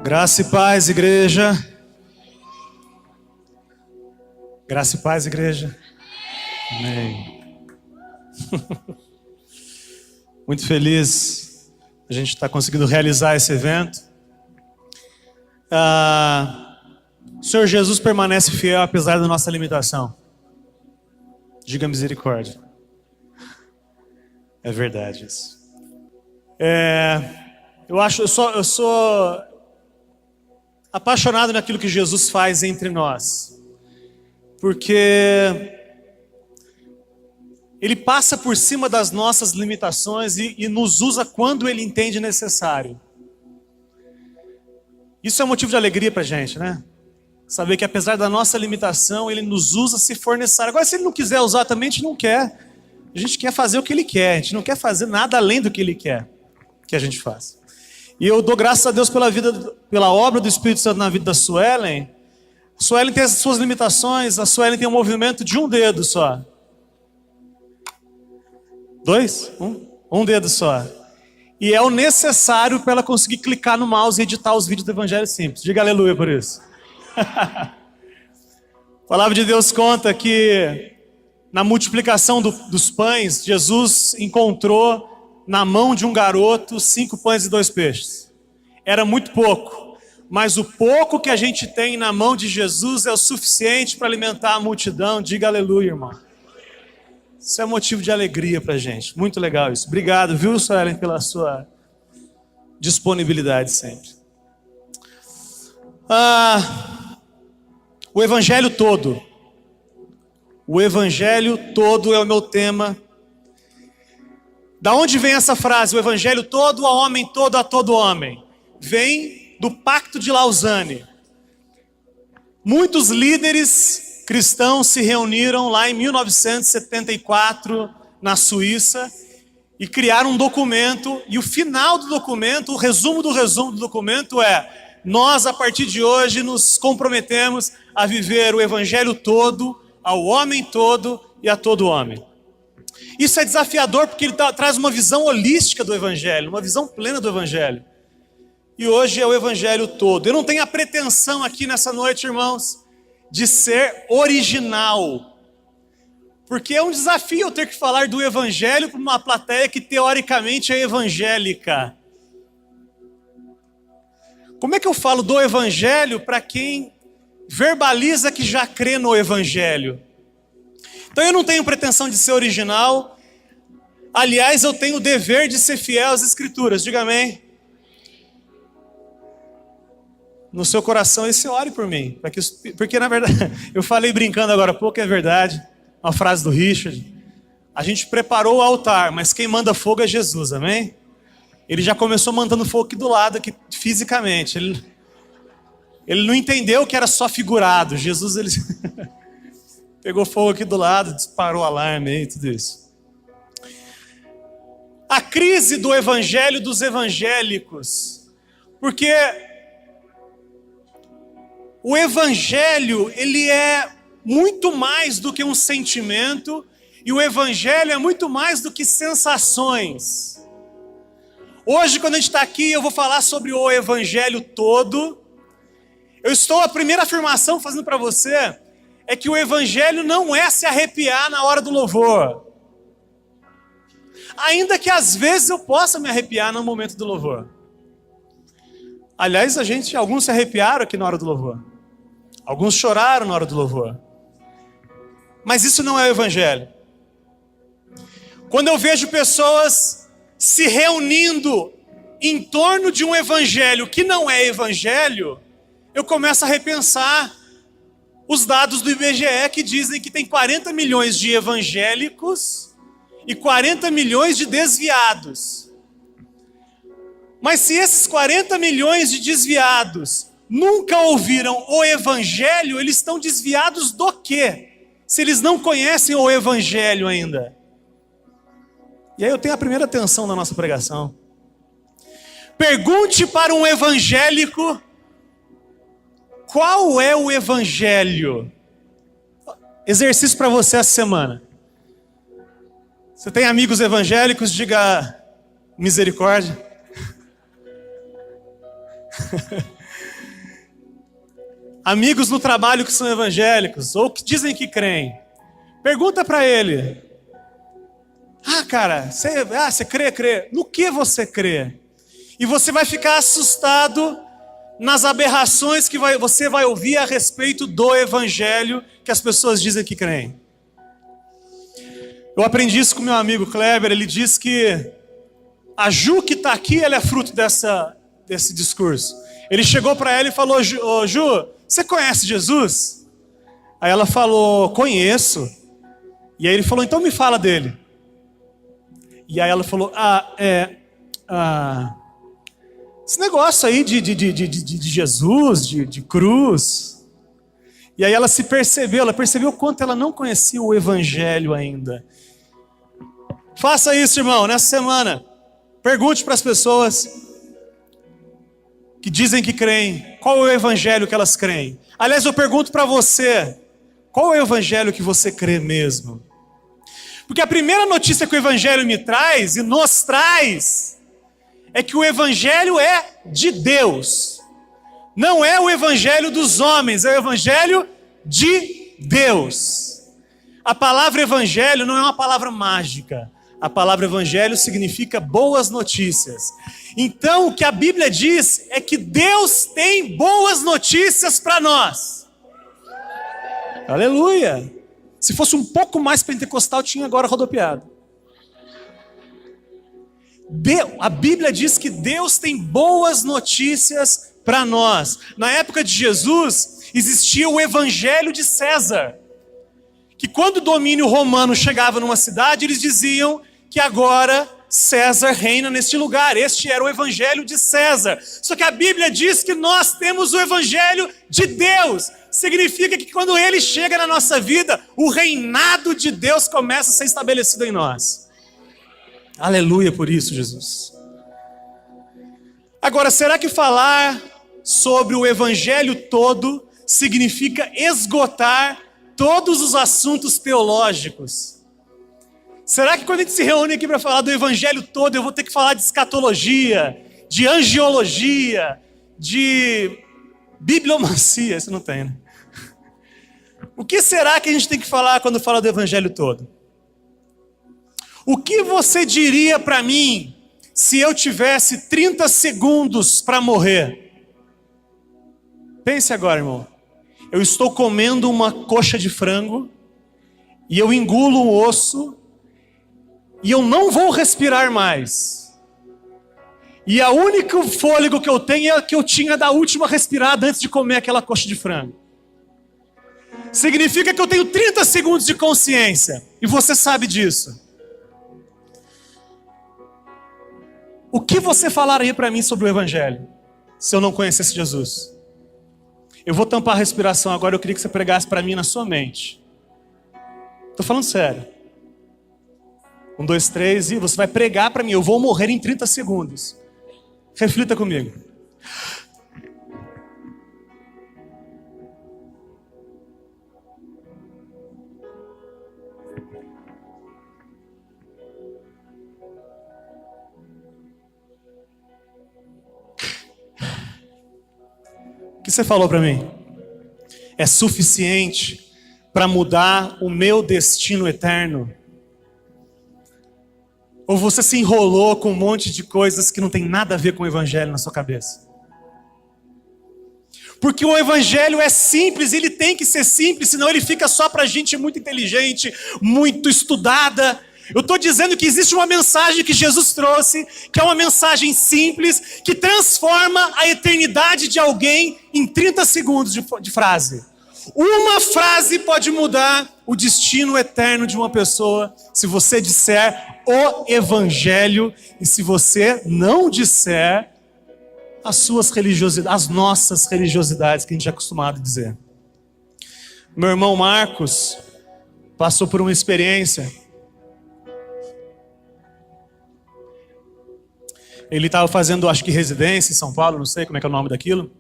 Graça e paz, igreja. Graça e paz, igreja. Amém. Muito feliz a gente estar conseguindo realizar esse evento. O Senhor Jesus permanece fiel apesar da nossa limitação. Diga misericórdia. É verdade isso. Eu sou apaixonado naquilo que Jesus faz entre nós, porque Ele passa por cima das nossas limitações e nos usa quando Ele entende necessário. Isso é um motivo de alegria para a gente, né? Saber que apesar da nossa limitação, Ele nos usa se for necessário. Agora, se Ele não quiser usar também, a gente não quer. A gente quer fazer o que Ele quer, a gente não quer fazer nada além do que Ele quer que a gente faça. E eu dou graças a Deus pela obra do Espírito Santo na vida da Suelen. A Suelen tem as suas limitações, a Suelen tem um movimento de um dedo só. Dois? Um dedo só. E é o necessário para ela conseguir clicar no mouse e editar os vídeos do Evangelho Simples. Diga aleluia por isso. A palavra de Deus conta que na multiplicação dos pães, Jesus encontrou na mão de um garoto 5 pães e 2 peixes. Era muito pouco, mas o pouco que a gente tem na mão de Jesus é o suficiente para alimentar a multidão. Diga aleluia, irmão. Isso é motivo de alegria para a gente. Muito legal isso. Obrigado, viu, Suelen, pela sua disponibilidade sempre. O Evangelho todo. O Evangelho todo é o meu tema. Da onde vem essa frase? O Evangelho todo, a homem todo, a todo homem. Vem do Pacto de Lausanne. Muitos líderes cristãos se reuniram lá em 1974, na Suíça, e criaram um documento, e o final do documento, o resumo do documento é: nós, a partir de hoje, nos comprometemos a viver o Evangelho todo, ao homem todo e a todo homem. Isso é desafiador porque ele traz uma visão holística do Evangelho, uma visão plena do Evangelho. E hoje é o Evangelho todo. Eu não tenho a pretensão aqui nessa noite, irmãos, de ser original. Porque é um desafio eu ter que falar do Evangelho para uma plateia que teoricamente é evangélica. Como é que eu falo do Evangelho para quem verbaliza que já crê no Evangelho? Então eu não tenho pretensão de ser original. Aliás, eu tenho o dever de ser fiel às Escrituras. Diga amém. No seu coração, esse ore por mim. Porque na verdade, eu falei brincando agora há pouco, é verdade. Uma frase do Richard. A gente preparou o altar, mas quem manda fogo é Jesus, amém? Ele já começou mandando fogo aqui do lado, aqui, fisicamente. Ele não entendeu que era só figurado. Jesus, ele... pegou fogo aqui do lado, disparou o alarme aí, tudo isso. A crise do evangelho dos evangélicos. Porque o evangelho, ele é muito mais do que um sentimento, e o evangelho é muito mais do que sensações. Hoje, quando a gente está aqui, eu vou falar sobre o evangelho todo. A primeira afirmação fazendo para você é que o evangelho não é se arrepiar na hora do louvor. Ainda que às vezes eu possa me arrepiar no momento do louvor. Aliás, alguns se arrepiaram aqui na hora do louvor. Alguns choraram na hora do louvor. Mas isso não é o evangelho. Quando eu vejo pessoas se reunindo em torno de um evangelho que não é evangelho, eu começo a repensar os dados do IBGE que dizem que tem 40 milhões de evangélicos e 40 milhões de desviados. Mas se esses 40 milhões de desviados nunca ouviram o evangelho, eles estão desviados do quê? Se eles não conhecem o evangelho ainda. E aí eu tenho a primeira atenção na nossa pregação. Pergunte para um evangélico qual é o evangelho. Exercício para você essa semana. Você tem amigos evangélicos? Diga misericórdia. amigos no trabalho que são evangélicos, ou que dizem que creem. Pergunta para ele: cara, você crê? No que você crê? E você vai ficar assustado nas aberrações que você vai ouvir a respeito do evangelho que as pessoas dizem que creem. Eu aprendi isso com meu amigo Kleber. Ele diz que a Ju que está aqui, ela é fruto desse discurso. Ele chegou para ela e falou: Ju, você conhece Jesus? Aí ela falou: conheço. E aí ele falou: então me fala dele. E aí ela falou: esse negócio aí de Jesus, de cruz. E aí ela percebeu o quanto ela não conhecia o evangelho ainda. Faça isso, irmão, nessa semana. Pergunte para as pessoas que dizem que creem, qual é o evangelho que elas creem. Aliás, eu pergunto para você, qual é o evangelho que você crê mesmo? Porque a primeira notícia que o evangelho me traz e nos traz é que o evangelho é de Deus. Não é o evangelho dos homens, é o evangelho de Deus. A palavra evangelho não é uma palavra mágica. A palavra evangelho significa boas notícias. Então, o que a Bíblia diz é que Deus tem boas notícias para nós. Aleluia! Se fosse um pouco mais pentecostal, tinha agora rodopiado. A Bíblia diz que Deus tem boas notícias para nós. Na época de Jesus, existia o evangelho de César. Que quando o domínio romano chegava numa cidade, eles diziam que agora César reina neste lugar. Este era o evangelho de César. Só que a Bíblia diz que nós temos o evangelho de Deus. Significa que quando ele chega na nossa vida, o reinado de Deus começa a ser estabelecido em nós. Aleluia por isso, Jesus. Agora, será que falar sobre o evangelho todo significa esgotar todos os assuntos teológicos? Será que quando a gente se reúne aqui para falar do evangelho todo, eu vou ter que falar de escatologia, de angiologia, de bibliomancia? Isso não tem, né? O que será que a gente tem que falar quando fala do evangelho todo? O que você diria para mim se eu tivesse 30 segundos para morrer? Pense agora, irmão. Eu estou comendo uma coxa de frango e eu engulo o osso e eu não vou respirar mais. E o único fôlego que eu tenho é o que eu tinha da última respirada antes de comer aquela coxa de frango. Significa que eu tenho 30 segundos de consciência. E você sabe disso. O que você falaria para mim sobre o evangelho se eu não conhecesse Jesus? Eu vou tampar a respiração agora. Eu queria que você pregasse para mim na sua mente. Estou falando sério. 1, 2, 3 e você vai pregar para mim. Eu vou morrer em 30 segundos. Reflita comigo. O que você falou para mim? É suficiente para mudar o meu destino eterno? Ou você se enrolou com um monte de coisas que não tem nada a ver com o evangelho na sua cabeça? Porque o evangelho é simples, ele tem que ser simples, senão ele fica só para gente muito inteligente, muito estudada. Eu estou dizendo que existe uma mensagem que Jesus trouxe, que é uma mensagem simples, que transforma a eternidade de alguém em 30 segundos de frase. Uma frase pode mudar o destino eterno de uma pessoa, se você disser o evangelho, e se você não disser as nossas religiosidades que a gente é acostumado a dizer. Meu irmão Marcos passou por uma experiência. Ele estava fazendo, acho que residência em São Paulo, não sei como é que é o nome daquilo.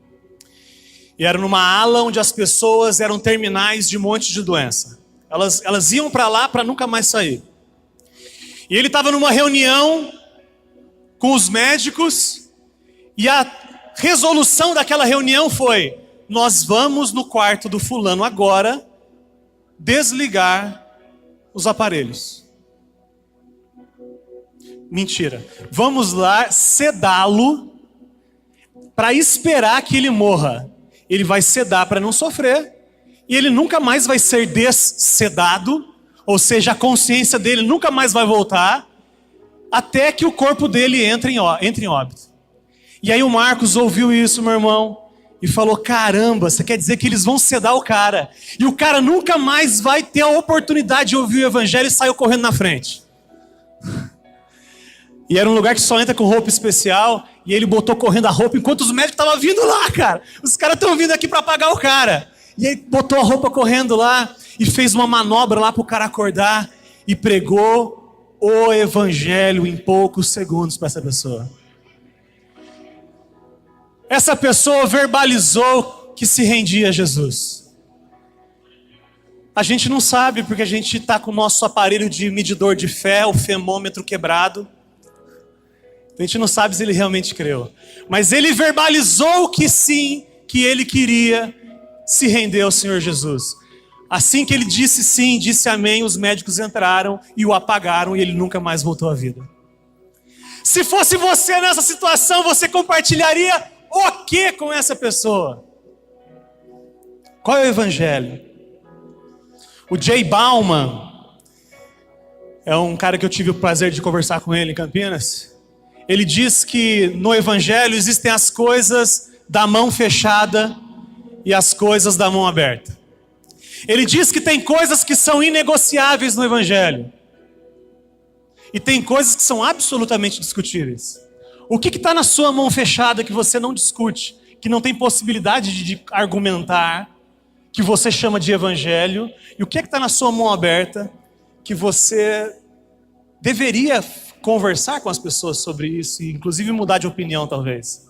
E era numa ala onde as pessoas eram terminais de um monte de doença. Elas iam para lá para nunca mais sair. E ele estava numa reunião com os médicos e a resolução daquela reunião foi: nós vamos no quarto do fulano agora desligar os aparelhos. Mentira. Vamos lá sedá-lo para esperar que ele morra. Ele vai sedar para não sofrer e ele nunca mais vai ser dessedado, ou seja, a consciência dele nunca mais vai voltar até que o corpo dele entre em óbito. E aí o Marcos ouviu isso, meu irmão, e falou: caramba, você quer dizer que eles vão sedar o cara e o cara nunca mais vai ter a oportunidade de ouvir o evangelho, e saiu correndo na frente. E era um lugar que só entra com roupa especial, e ele botou correndo a roupa enquanto os médicos estavam vindo lá, cara. Os caras estão vindo aqui para pagar o cara. E aí botou a roupa correndo lá e fez uma manobra lá para o cara acordar e pregou o evangelho em poucos segundos para essa pessoa. Essa pessoa verbalizou que se rendia a Jesus. A gente não sabe porque a gente está com o nosso aparelho de medidor de fé, o femômetro quebrado. A gente não sabe se ele realmente creu. Mas ele verbalizou que sim, que ele queria se render ao Senhor Jesus. Assim que ele disse sim, disse amém, os médicos entraram e o apagaram e ele nunca mais voltou à vida. Se fosse você nessa situação, você compartilharia o que com essa pessoa? Qual é o evangelho? O Jay Bauman é um cara que eu tive o prazer de conversar com ele em Campinas. Ele diz que no evangelho existem as coisas da mão fechada e as coisas da mão aberta. Ele diz que tem coisas que são inegociáveis no evangelho. E tem coisas que são absolutamente discutíveis. O que está na sua mão fechada que você não discute, que não tem possibilidade de argumentar, que você chama de evangelho? E o que está na sua mão aberta que você deveria conversar com as pessoas sobre isso e inclusive mudar de opinião talvez?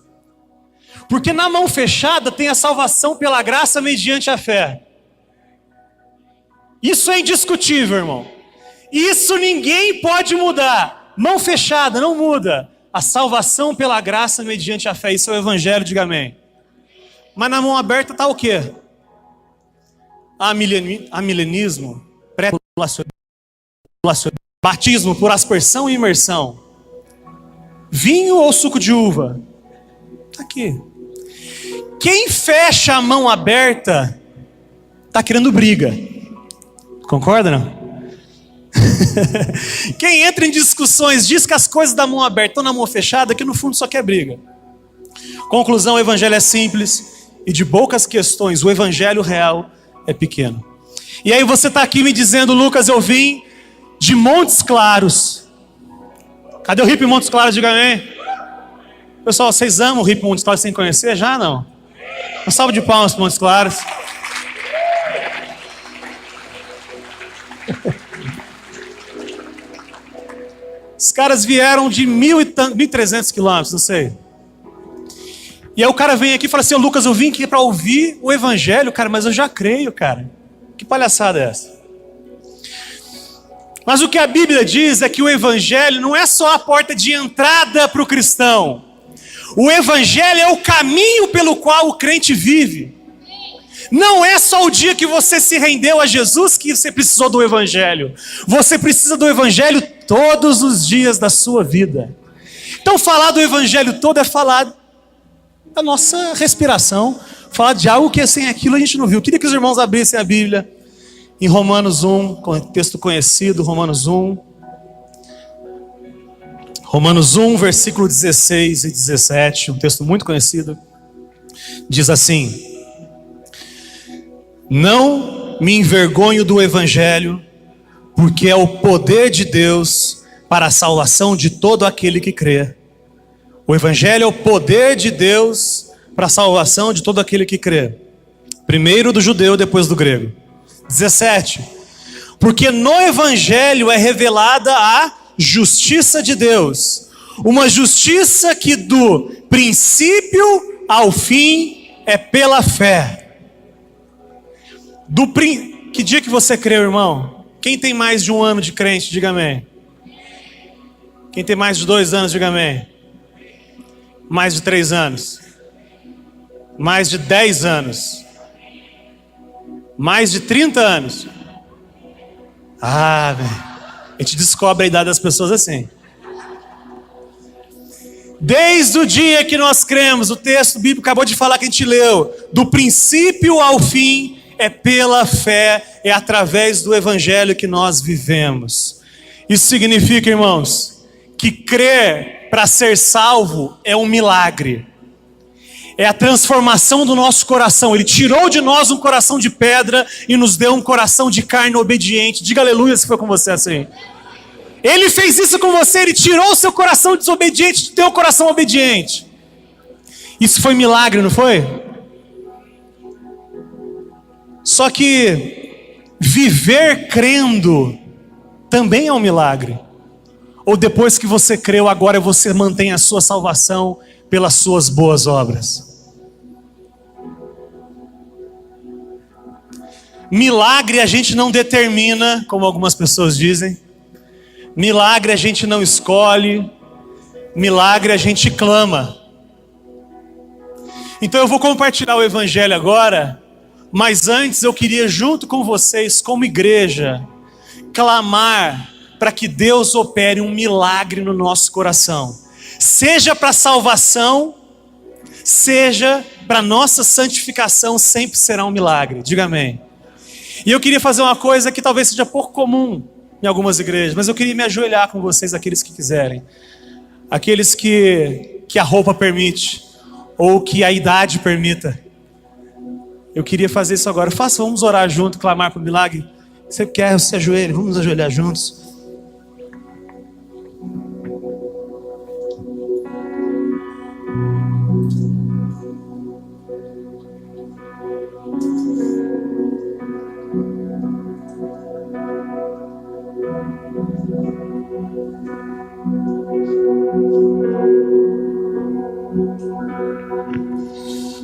Porque na mão fechada tem a salvação pela graça mediante a fé. Isso é indiscutível, irmão. Isso ninguém pode mudar. Mão fechada não muda. A salvação pela graça mediante a fé, isso é o evangelho, diga amém. Mas na mão aberta está o quê? Amilenismo, pré-tribulacionismo, batismo por aspersão e imersão, vinho ou suco de uva? Está aqui. Quem fecha a mão aberta está querendo briga. Concorda, não? Quem entra em discussões, diz que as coisas da mão aberta estão na mão fechada, que no fundo só quer briga. Conclusão: o evangelho é simples e de poucas questões. O evangelho real é pequeno. E aí você está aqui me dizendo: Lucas, eu vim de Montes Claros. Cadê o hippie Montes Claros? Diga amém. Pessoal, vocês amam o hippie Montes Claros sem conhecer? Já não? Um salve de palmas para Montes Claros. Os caras vieram de 1.300 quilômetros, não sei. E aí o cara vem aqui e fala assim: Lucas, eu vim aqui para ouvir o evangelho, cara, mas eu já creio, cara. Que palhaçada é essa? Mas o que a Bíblia diz é que o evangelho não é só a porta de entrada para o cristão. O evangelho é o caminho pelo qual o crente vive. Não é só o dia que você se rendeu a Jesus que você precisou do evangelho. Você precisa do evangelho todos os dias da sua vida. Então falar do evangelho todo é falar da nossa respiração, falar de algo que sem aquilo a gente não viu. Eu queria que os irmãos abrissem a Bíblia em Romanos 1, texto conhecido, Romanos 1. Romanos 1, versículo 16 e 17, um texto muito conhecido. Diz assim: não me envergonho do evangelho, porque é o poder de Deus para a salvação de todo aquele que crê. O evangelho é o poder de Deus para a salvação de todo aquele que crê. Primeiro do judeu, depois do grego. 17. Porque no evangelho é revelada a justiça de Deus. Uma justiça que do princípio ao fim é pela fé. Que dia que você creu, irmão? Quem tem mais de 1 ano de crente, diga amém. Quem tem mais de 2 anos, diga amém. Mais de 3 anos. Mais de 10 anos. Mais de 30 anos. A gente descobre a idade das pessoas assim. Desde o dia que nós cremos, o texto bíblico acabou de falar que a gente leu, do princípio ao fim, é pela fé, é através do evangelho que nós vivemos. Isso significa, irmãos, que crer para ser salvo é um milagre. É a transformação do nosso coração. Ele tirou de nós um coração de pedra e nos deu um coração de carne obediente. Diga aleluia se foi com você assim. Ele fez isso com você, ele tirou o seu coração desobediente do teu coração obediente. Isso foi milagre, não foi? Só que viver crendo também é um milagre. Ou depois que você creu, agora você mantém a sua salvação pelas suas boas obras. Milagre a gente não determina, como algumas pessoas dizem. Milagre a gente não escolhe. Milagre a gente clama. Então eu vou compartilhar o evangelho agora, mas antes eu queria, junto com vocês, como igreja, clamar para que Deus opere um milagre no nosso coração. Seja para salvação, seja para nossa santificação, sempre será um milagre. Diga amém. E eu queria fazer uma coisa que talvez seja pouco comum em algumas igrejas, mas eu queria me ajoelhar com vocês, aqueles que quiserem. Aqueles que a roupa permite, ou que a idade permita. Eu queria fazer isso agora. Vamos orar junto, clamar por milagre. Você quer, se ajoelhe, vamos nos ajoelhar juntos.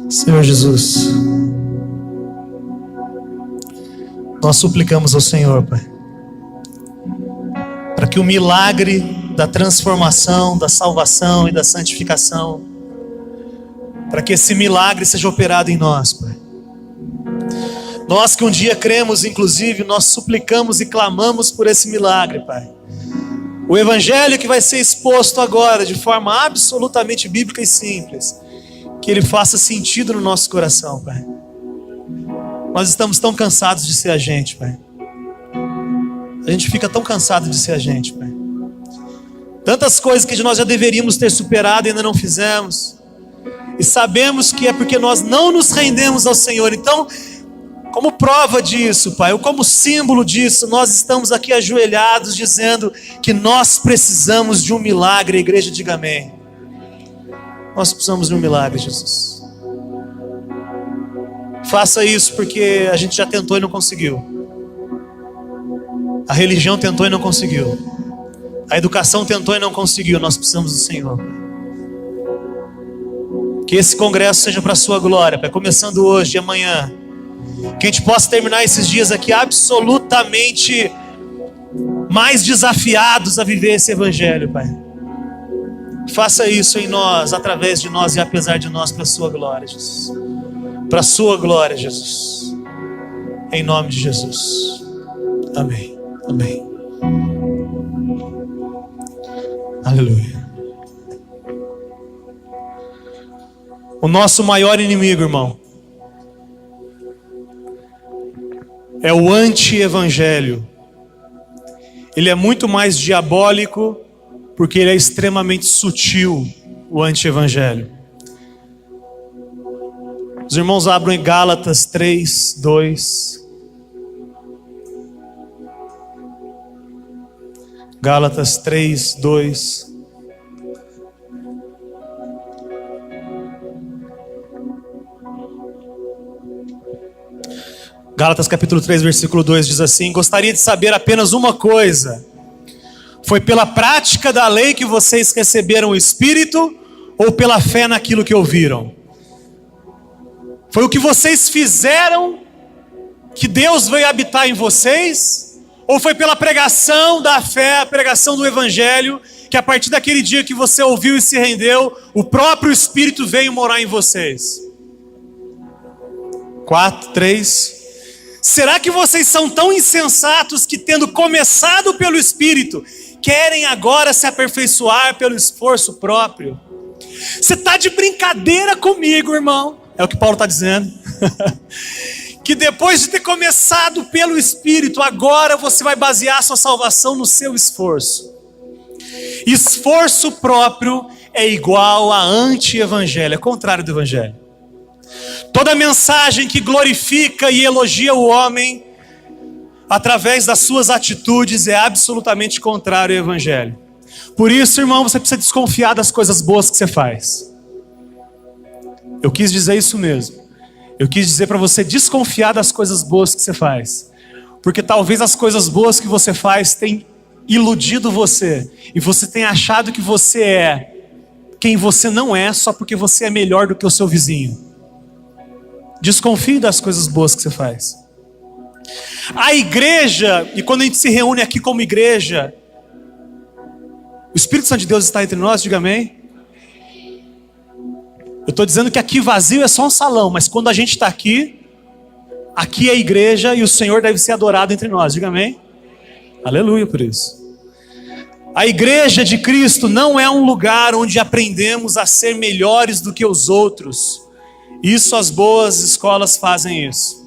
Senhor Jesus, nós suplicamos ao Senhor, Pai, para que o milagre da transformação, da salvação e da santificação, para que esse milagre seja operado em nós, Pai. Nós que um dia cremos, inclusive, nós suplicamos e clamamos por esse milagre, Pai. O evangelho que vai ser exposto agora, de forma absolutamente bíblica e simples, que ele faça sentido no nosso coração, Pai. Nós estamos tão cansados de ser a gente, Pai. A gente fica tão cansado de ser a gente, Pai. Tantas coisas que nós já deveríamos ter superado e ainda não fizemos. E sabemos que é porque nós não nos rendemos ao Senhor. Então, como prova disso, Pai, ou como símbolo disso, nós estamos aqui ajoelhados dizendo que nós precisamos de um milagre. A igreja diga amém. Nós precisamos de um milagre, Jesus. Faça isso, porque a gente já tentou e não conseguiu. A religião tentou e não conseguiu. A educação tentou e não conseguiu. Nós precisamos do Senhor. Que esse congresso seja para a sua glória, Pai, começando hoje e amanhã. Que a gente possa terminar esses dias aqui absolutamente mais desafiados a viver esse evangelho, Pai. Faça isso em nós, através de nós e apesar de nós, para a sua glória, Jesus. Para a sua glória, Jesus. Em nome de Jesus. Amém. Amém. Aleluia. O nosso maior inimigo, irmão, é o anti-evangelho. Ele é muito mais diabólico, porque ele é extremamente sutil, o anti-evangelho. Os irmãos abram em Gálatas 3, 2. Gálatas 3, 2. Gálatas capítulo 3, versículo 2 diz assim: gostaria de saber apenas uma coisa. Foi pela prática da lei que vocês receberam o Espírito, ou pela fé naquilo que ouviram? Foi o que vocês fizeram que Deus veio habitar em vocês? Ou foi pela pregação da fé, a pregação do Evangelho, que a partir daquele dia que você ouviu e se rendeu, o próprio Espírito veio morar em vocês? 4, 3. Será que vocês são tão insensatos que, tendo começado pelo Espírito, querem agora se aperfeiçoar pelo esforço próprio? Você está de brincadeira comigo, irmão? É o que Paulo está dizendo. Que depois de ter começado pelo Espírito, agora você vai basear a sua salvação no seu esforço. Esforço próprio é igual a anti-evangelho, é contrário do evangelho. Toda mensagem que glorifica e elogia o homem através das suas atitudes é absolutamente contrário ao evangelho. Por isso, irmão, você precisa desconfiar das coisas boas que você faz. Eu quis dizer isso mesmo. Eu quis dizer para você desconfiar das coisas boas que você faz. Porque talvez as coisas boas que você faz tenham iludido você. E você tenha achado que você é quem você não é só porque você é melhor do que o seu vizinho. Desconfie das coisas boas que você faz. A igreja, e quando a gente se reúne aqui como igreja, o Espírito Santo de Deus está entre nós, diga amém. Eu estou dizendo que aqui vazio é só um salão, mas quando a gente está aqui, aqui é a igreja e o Senhor deve ser adorado entre nós, diga amém. Aleluia por isso. A igreja de Cristo não é um lugar onde aprendemos a ser melhores do que os outros. Isso, as boas escolas fazem isso.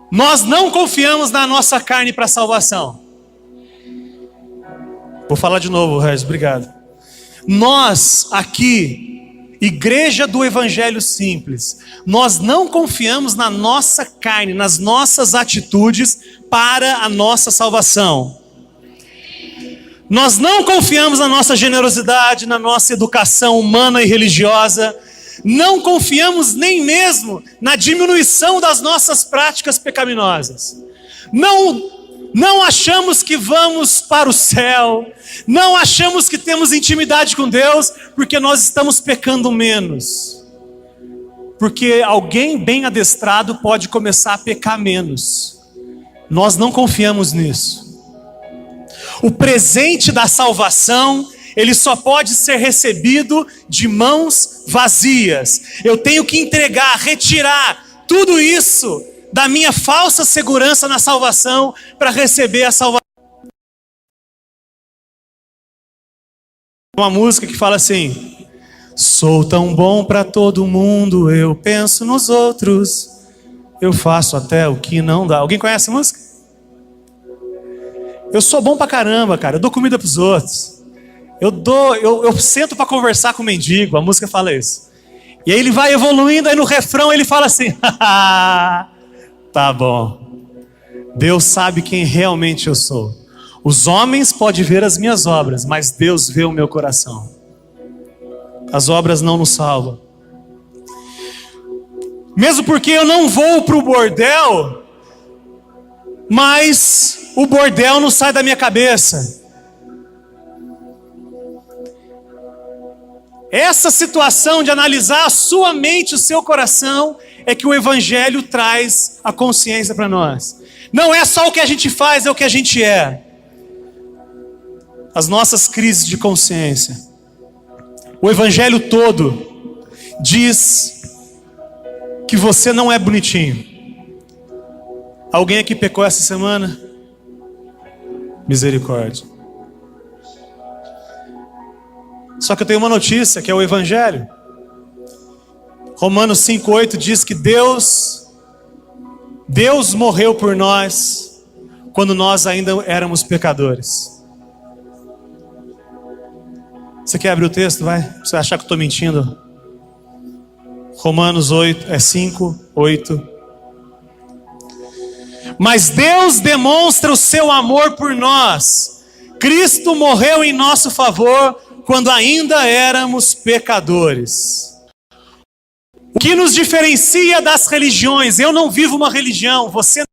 Nós não confiamos na nossa carne para a salvação. Vou falar de novo, Regis, obrigado. Nós aqui, igreja do Evangelho Simples, nós não confiamos na nossa carne, nas nossas atitudes para a nossa salvação. Nós não confiamos na nossa generosidade, na nossa educação humana e religiosa. Não confiamos nem mesmo na diminuição das nossas práticas pecaminosas. Não achamos que vamos para o céu. Não achamos que temos intimidade com Deus porque nós estamos pecando menos. Porque alguém bem adestrado pode começar a pecar menos. Nós não confiamos nisso. O presente da salvação, ele só pode ser recebido de mãos vazias. Eu tenho que entregar, retirar tudo isso da minha falsa segurança na salvação para receber a salvação. Uma música que fala assim: sou tão bom para todo mundo, eu penso nos outros, eu faço até o que não dá. Alguém conhece a música? Eu sou bom pra caramba, cara, eu dou comida pros outros. Eu sento para conversar com o mendigo, a música fala isso. E aí ele vai evoluindo, aí no refrão ele fala assim: tá bom, Deus sabe quem realmente eu sou. Os homens podem ver as minhas obras, mas Deus vê o meu coração. As obras não nos salvam. Mesmo porque eu não vou para o bordel, mas o bordel não sai da minha cabeça. Essa situação de analisar a sua mente, o seu coração, é que o Evangelho traz a consciência para nós. Não é só o que a gente faz, é o que a gente é. As nossas crises de consciência. O Evangelho todo diz que você não é bonitinho. Alguém aqui pecou essa semana? Misericórdia. Só que eu tenho uma notícia, que é o Evangelho. Romanos 5,8 diz que Deus morreu por nós quando nós ainda éramos pecadores. Você quer abrir o texto? Vai. Você achar que eu estou mentindo? Romanos 5:8. Mas Deus demonstra o seu amor por nós. Cristo morreu em nosso favor quando ainda éramos pecadores. O que nos diferencia das religiões? Eu não vivo uma religião, você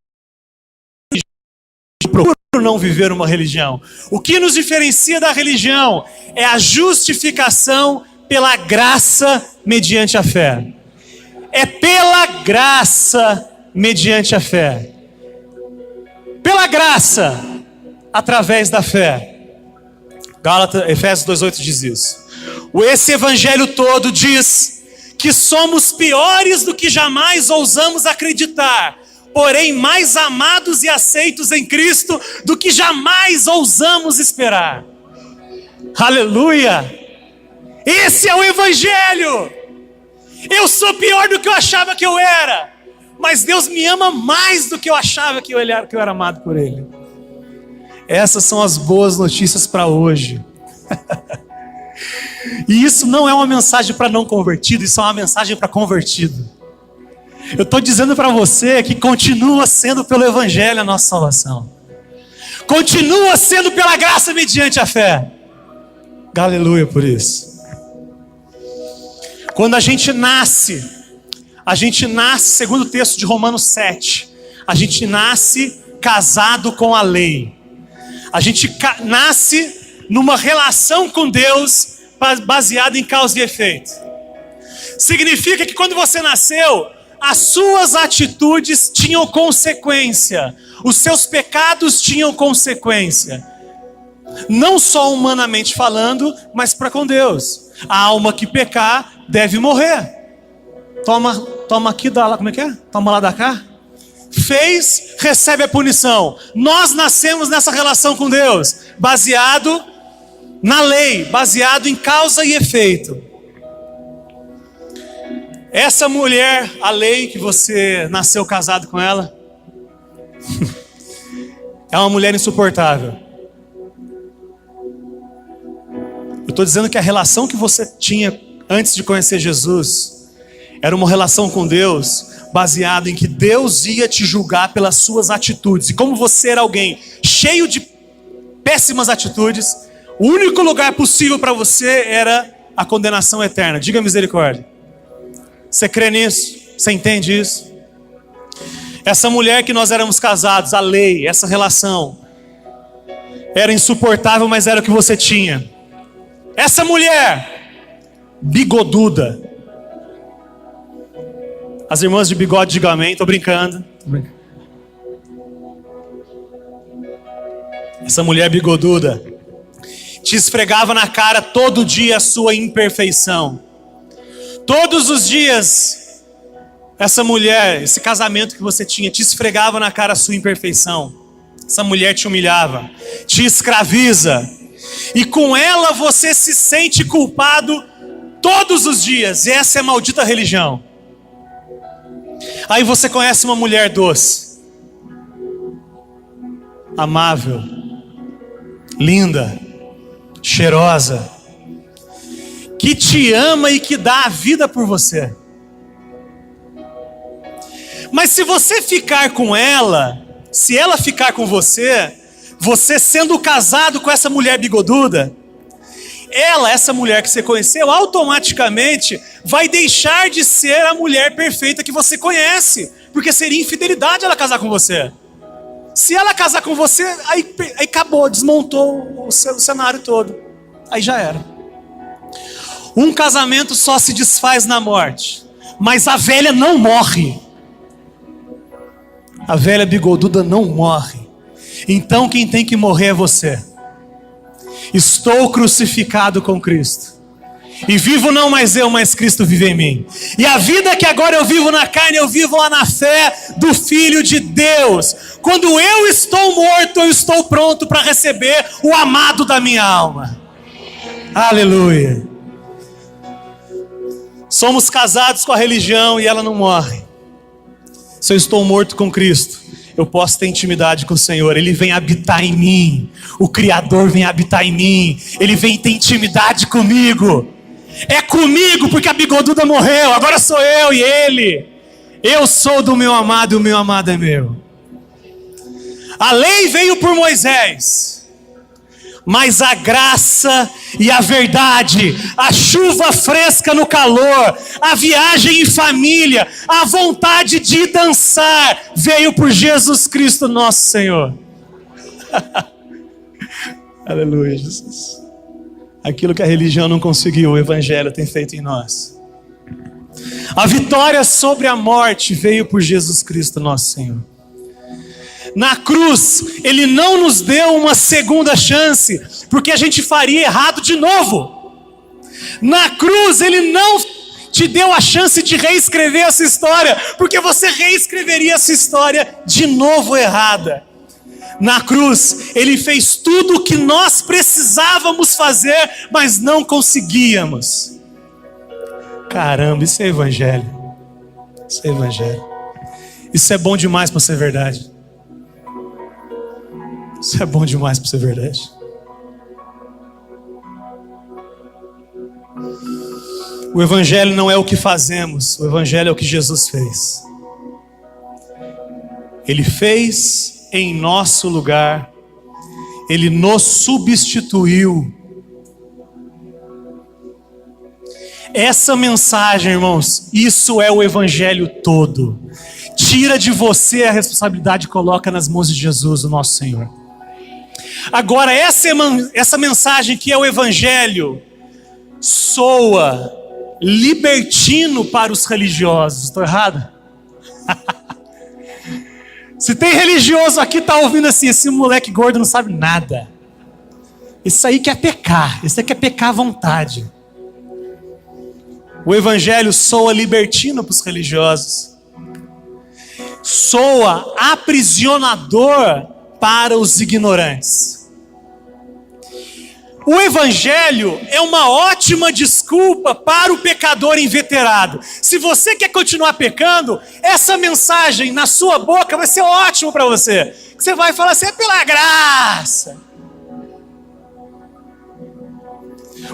não procura não viver uma religião. O que nos diferencia da religião é a justificação pela graça mediante a fé. É pela graça mediante a fé. Pela graça, através da fé. Efésios 2,8 diz isso. Esse evangelho todo diz que somos piores do que jamais ousamos acreditar, porém mais amados e aceitos em Cristo do que jamais ousamos esperar. Aleluia! Esse é o Evangelho! Eu sou pior do que eu achava que eu era, mas Deus me ama mais do que eu achava que eu era amado por Ele. Essas são as boas notícias para hoje. E isso não é uma mensagem para não convertido, isso é uma mensagem para convertido. Eu estou dizendo para você que continua sendo pelo Evangelho a nossa salvação. Continua sendo pela graça mediante a fé. Aleluia por isso. Quando a gente nasce, segundo o texto de Romanos 7, a gente nasce casado com a lei. A gente nasce numa relação com Deus baseada em causa e efeito. Significa que quando você nasceu, as suas atitudes tinham consequência, os seus pecados tinham consequência. Não só humanamente falando, mas para com Deus. A alma que pecar deve morrer. Toma aqui, dá lá, como é que é? Toma lá, dá cá. Fez, recebe a punição. Nós nascemos nessa relação com Deus, baseado na lei, baseado em causa e efeito. Essa mulher, a lei que você nasceu casado com ela, é uma mulher insuportável. Eu estou dizendo que a relação que você tinha antes de conhecer Jesus era uma relação com Deus baseada em que Deus ia te julgar pelas suas atitudes. E como você era alguém cheio de péssimas atitudes, o único lugar possível para você era a condenação eterna. Diga misericórdia. Você crê nisso? Você entende isso? Essa mulher que nós éramos casados, a lei, essa relação, era insuportável, mas era o que você tinha. Essa mulher, bigoduda. As irmãs de bigode digam amém, tô brincando. Essa mulher bigoduda te esfregava na cara todo dia a sua imperfeição. Todos os dias, essa mulher, esse casamento que você tinha, te esfregava na cara a sua imperfeição. Essa mulher te humilhava, te escraviza. E com ela você se sente culpado todos os dias. E essa é a maldita religião. Aí você conhece uma mulher doce, amável, linda, cheirosa, que te ama e que dá a vida por você. Mas se você ficar com ela, se ela ficar com você, você sendo casado com essa mulher bigoduda, essa mulher que você conheceu, automaticamente vai deixar de ser a mulher perfeita que você conhece, porque seria infidelidade ela casar com você. Se ela casar com você, aí acabou, desmontou o cenário todo, aí já era. Um casamento só se desfaz na morte, mas a velha não morre. A velha bigoduda não morre. Então quem tem que morrer é você. Estou crucificado com Cristo. E vivo não mais eu, mas Cristo vive em mim. E a vida que agora eu vivo na carne, eu vivo lá na fé do Filho de Deus. Quando eu estou morto, eu estou pronto para receber o amado da minha alma. Aleluia. Somos casados com a religião e ela não morre. Se eu estou morto com Cristo, eu posso ter intimidade com o Senhor. Ele vem habitar em mim. O Criador vem habitar em mim. Ele vem ter intimidade comigo. É comigo porque a bigoduda morreu. Agora sou eu e ele. Eu sou do meu amado e o meu amado é meu. A lei veio por Moisés, mas a graça e a verdade, a chuva fresca no calor, a viagem em família, a vontade de dançar, veio por Jesus Cristo nosso Senhor. Aleluia, Jesus. Aquilo que a religião não conseguiu, o Evangelho tem feito em nós. A vitória sobre a morte veio por Jesus Cristo nosso Senhor. Na cruz, Ele não nos deu uma segunda chance, porque a gente faria errado de novo. Na cruz, Ele não te deu a chance de reescrever essa história, porque você reescreveria essa história de novo errada. Na cruz, Ele fez tudo o que nós precisávamos fazer, mas não conseguíamos. Caramba, isso é evangelho. Isso é evangelho. Isso é bom demais para ser verdade. Isso é bom demais para ser verdade. O evangelho não é o que fazemos, o evangelho é o que Jesus fez. Ele fez em nosso lugar, Ele nos substituiu. Essa mensagem, irmãos, isso é o evangelho todo. Tira de você a responsabilidade e coloca nas mãos de Jesus, o nosso Senhor. Agora, essa mensagem que é o evangelho, soa libertino para os religiosos. Estou errado? Se tem religioso aqui, tá ouvindo assim, esse moleque gordo não sabe nada. Isso aí quer pecar, isso aí quer pecar à vontade. O evangelho soa libertino para os religiosos. Soa aprisionador para os ignorantes. O evangelho é uma ótima desculpa para o pecador inveterado. Se você quer continuar pecando, essa mensagem na sua boca vai ser ótimo para você. Você vai falar assim, é pela graça.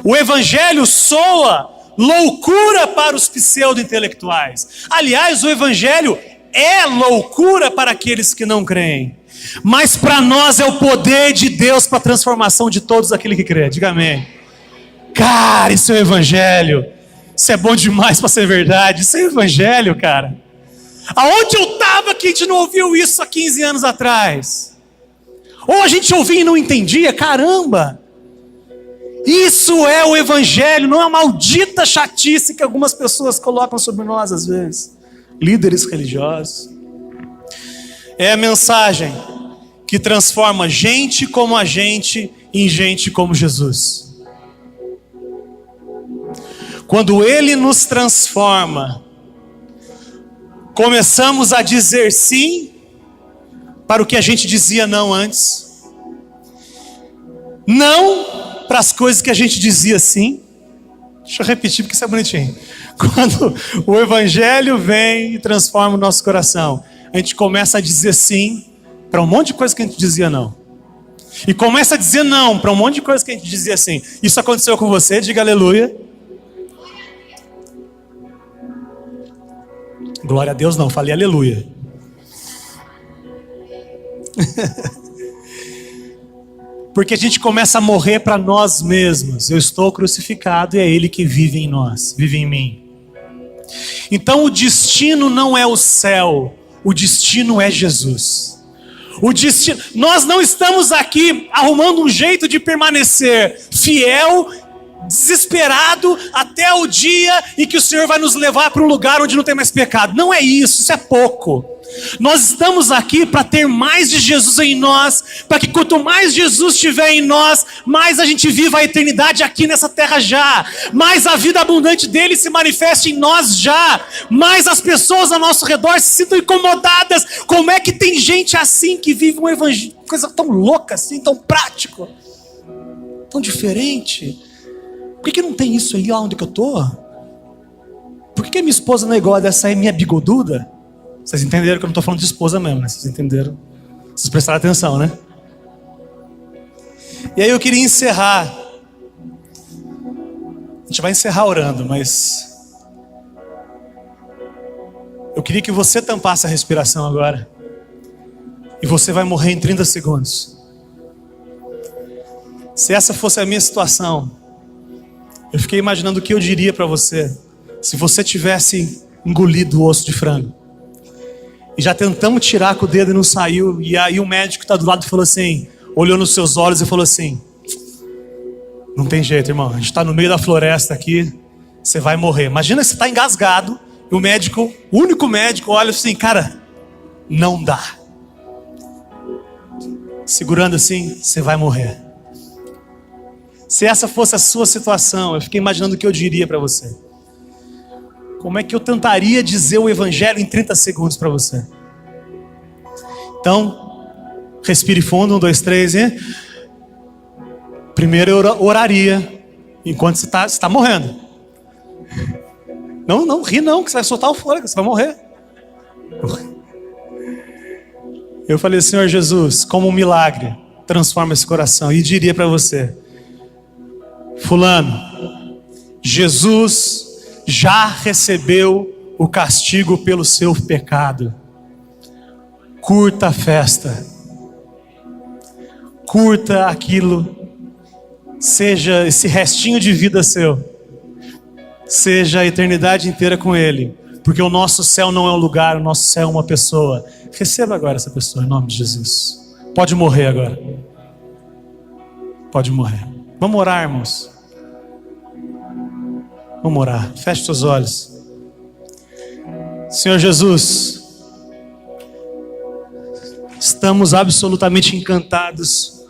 O evangelho soa loucura para os pseudo-intelectuais. Aliás, o evangelho é loucura para aqueles que não creem. Mas para nós é o poder de Deus para a transformação de todos aqueles que creem. Diga amém. Cara, isso é o evangelho. Isso é bom demais para ser verdade. Isso é o evangelho, cara. Aonde eu estava que a gente não ouviu isso há 15 anos atrás? Ou a gente ouvia e não entendia? Caramba! Isso é o evangelho, não é a maldita chatice que algumas pessoas colocam sobre nós às vezes. Líderes religiosos. É a mensagem que transforma gente como a gente em gente como Jesus. Quando Ele nos transforma, começamos a dizer sim para o que a gente dizia não antes. Não para as coisas que a gente dizia sim. Deixa eu repetir porque isso é bonitinho. Quando o evangelho vem e transforma o nosso coração, a gente começa a dizer sim para um monte de coisa que a gente dizia não. E começa a dizer não para um monte de coisa que a gente dizia sim. Isso aconteceu com você? Diga aleluia. Glória a Deus não, falei aleluia. Porque a gente começa a morrer para nós mesmos. Eu estou crucificado e é Ele que vive em nós, vive em mim. Então o destino não é o céu, o destino é Jesus. O destino, nós não estamos aqui arrumando um jeito de permanecer fiel, desesperado até o dia em que o Senhor vai nos levar para um lugar onde não tem mais pecado. Não é isso, isso é pouco. Nós estamos aqui para ter mais de Jesus em nós, para que quanto mais Jesus estiver em nós, mais a gente viva a eternidade aqui nessa terra já, mais a vida abundante dele se manifeste em nós já, mais as pessoas ao nosso redor se sintam incomodadas. Como é que tem gente assim que vive um evangelho, coisa tão louca assim, tão prático, tão diferente? Por que não tem isso aí lá onde que eu tô? Por que minha esposa não é igual a dessa aí, minha bigoduda? Vocês entenderam que eu não estou falando de esposa mesmo, né? Vocês entenderam? Vocês prestaram atenção, né? E aí eu queria encerrar. A gente vai encerrar orando, mas eu queria que você tampasse a respiração agora. E você vai morrer em 30 segundos. Se essa fosse a minha situação, eu fiquei imaginando o que eu diria para você se você tivesse engolido o osso de frango. E já tentamos tirar com o dedo e não saiu. E aí o médico que está do lado falou assim, olhou nos seus olhos e falou assim, não tem jeito, irmão, a gente está no meio da floresta aqui, você vai morrer. Imagina que você está engasgado e o médico, o único médico, olha assim, cara, não dá. Segurando assim, você vai morrer. Se essa fosse a sua situação, eu fiquei imaginando o que eu diria para você. Como é que eu tentaria dizer o evangelho em 30 segundos para você? Então, respire fundo, 1, 2, 3, hein? Primeiro eu oraria enquanto você está morrendo. Não ri não, que você vai soltar o fôlego, você vai morrer. Eu falei, Senhor Jesus, como um milagre, transforma esse coração. E diria para você, fulano, Jesus já recebeu o castigo pelo seu pecado. Curta a festa. Curta aquilo. Seja esse restinho de vida seu. Seja a eternidade inteira com Ele. Porque o nosso céu não é um lugar, o nosso céu é uma pessoa. Receba agora essa pessoa em nome de Jesus. Pode morrer agora. Pode morrer. Vamos orar, irmãos. Vamos orar. Feche seus olhos. Senhor Jesus, estamos absolutamente encantados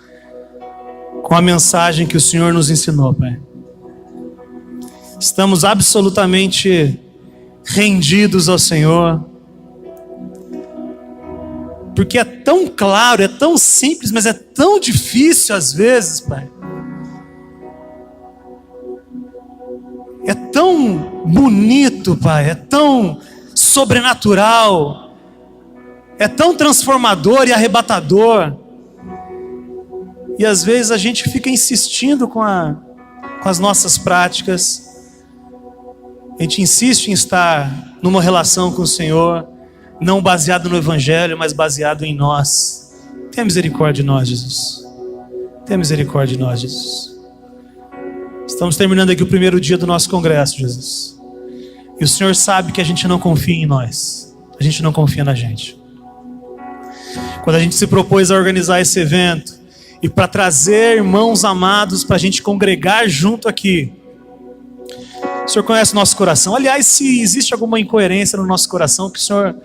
com a mensagem que o Senhor nos ensinou, Pai. Estamos absolutamente rendidos ao Senhor, porque é tão claro, é tão simples, mas é tão difícil às vezes, Pai. É tão bonito, Pai, é tão sobrenatural, é tão transformador e arrebatador. E às vezes a gente fica insistindo com as nossas práticas. A gente insiste em estar numa relação com o Senhor, não baseado no Evangelho, mas baseado em nós. Tenha misericórdia de nós, Jesus. Tenha misericórdia de nós, Jesus. Estamos terminando aqui o primeiro dia do nosso congresso, Jesus. E o Senhor sabe que a gente não confia em nós. A gente não confia na gente. Quando a gente se propôs a organizar esse evento e para trazer irmãos amados para a gente congregar junto aqui, o Senhor conhece o nosso coração. Aliás, se existe alguma incoerência no nosso coração, que o Senhor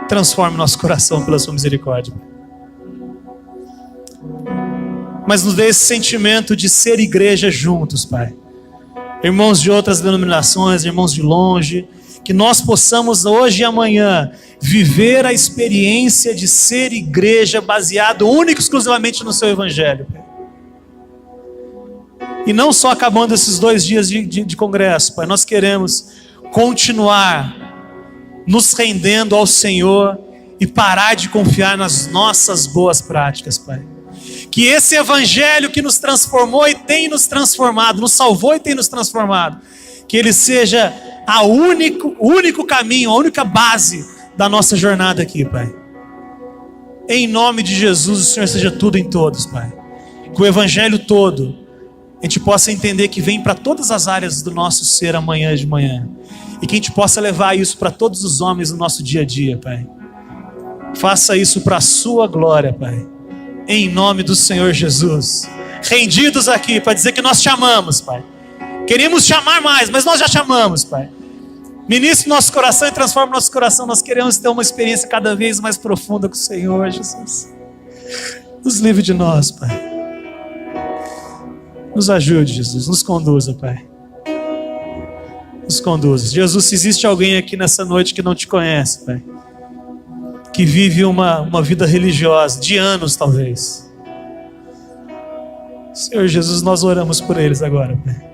transforme nosso coração pela sua misericórdia. Mas nos dê esse sentimento de ser igreja juntos, Pai. Irmãos de outras denominações, irmãos de longe, que nós possamos hoje e amanhã viver a experiência de ser igreja baseado único e exclusivamente no seu Evangelho. E não só acabando esses 2 dias de congresso, Pai, nós queremos continuar nos rendendo ao Senhor e parar de confiar nas nossas boas práticas, Pai. Que esse Evangelho que nos transformou e tem nos transformado, nos salvou e tem nos transformado, que ele seja o único caminho, a única base da nossa jornada aqui, Pai. Em nome de Jesus, o Senhor seja tudo em todos, Pai. Que o Evangelho todo, a gente possa entender que vem para todas as áreas do nosso ser amanhã de manhã. E que a gente possa levar isso para todos os homens no nosso dia a dia, Pai. Faça isso para a sua glória, Pai. Em nome do Senhor Jesus. Rendidos aqui para dizer que nós te amamos, Pai. Queríamos te amar mais, mas nós já te amamos, Pai. Ministre nosso coração e transforme nosso coração. Nós queremos ter uma experiência cada vez mais profunda com o Senhor, Jesus. Nos livre de nós, Pai. Nos ajude, Jesus. Nos conduza, Pai. Nos conduza. Jesus, se existe alguém aqui nessa noite que não te conhece, Pai, que vive uma vida religiosa, de anos talvez, Senhor Jesus, nós oramos por eles agora, Pai.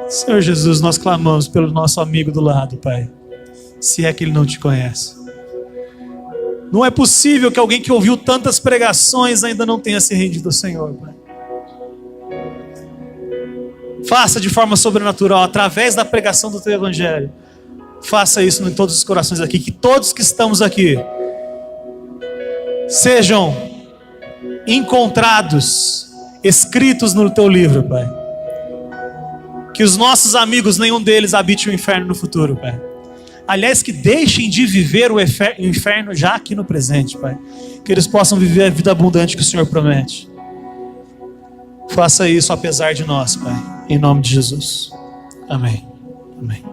Senhor Jesus, nós clamamos pelo nosso amigo do lado, Pai, se é que ele não te conhece. Não é possível que alguém que ouviu tantas pregações ainda não tenha se rendido ao Senhor, Pai. Faça de forma sobrenatural, através da pregação do Teu Evangelho. Faça isso em todos os corações aqui, que todos que estamos aqui sejam encontrados, escritos no Teu livro, Pai. Que os nossos amigos, nenhum deles habite o inferno no futuro, Pai. Aliás, que deixem de viver o inferno já aqui no presente, Pai. Que eles possam viver a vida abundante que o Senhor promete. Faça isso apesar de nós, Pai. Em nome de Jesus. Amém. Amém.